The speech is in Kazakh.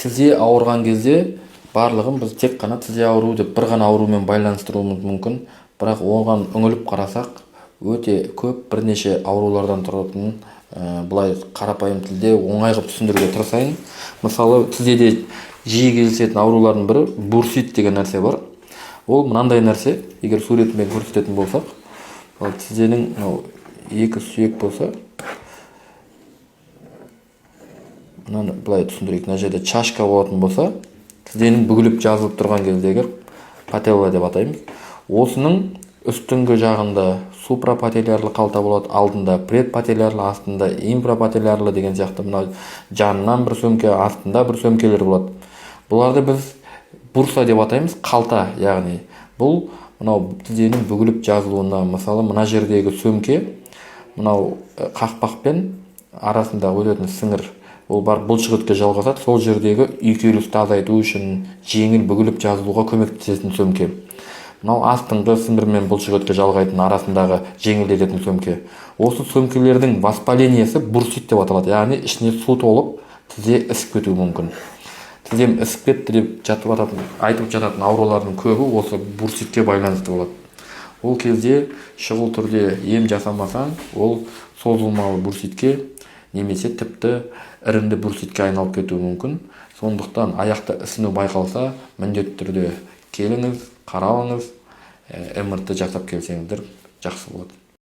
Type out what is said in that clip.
Тізе ауырған кезде барлығын біз тек қана тізе ауруы деп бір ғана аурумен байланыстыруымыз мүмкін, бірақ оған үңіліп қарасақ өте көп бірнеше аурулардан тұратынын былай қарапайым тілде оңай қылып түсіндіруге тырысайын. Мысалы, тізеде жиі кездесетін аурулардың бірі бурсит деген нәрсе бар. Ол мынандай нәрсе, егер суретімен көрсететін болсақ, тізенің екі сүйек болса, мынаны былай түсіндірейік. Мына жерде чашка болатын болса, тізенің бүгіліп жазылып тұрған кездегі пателла деп атаймыз. Осының үстіңгі жағында супрапателлярлы қалта болады, алдында предпателлярлы, астында инфрапателлярлы деген сияқты мына жанынан бір сөмке, астында бір сөмкелер болады. Бұларды біз бурса деп атаймыз, қалта, яғни бұл мынау тізенің бүгіліп жазылуына, мысалы мына жердегі сөмке, мынау қақпақпен арасында өтетін сіңір, ол бар бұлшықетке жалғасады, сол жердегі үйкелісті азайту үшін жеңіл бүгіліп жазылуға көмектесетін сөмке. Мынау астыңғы сіңір мен бұлшықетке жалғайтын арасындағы жеңілдететін сөмке. Осы сөмкелердің воспалениясы бурсит деп аталады, яғни ішіне су толып тізе ісіп кетуі мүмкін. Тізем ісіп кетті деп айтып жататын аурулардың көбі осы бурситке байланысты болады. Ол кезде шұғыл түрде ем жасамасаң, ол созылмалы бурситке немесе тіпті іріңді бурситке айналып кетуі мүмкін. Сондықтан аяқта ісіну байқалса, міндетті түрде келіңіз, қаралыңыз, МРТ жасап келсеңіздер жақсы болады.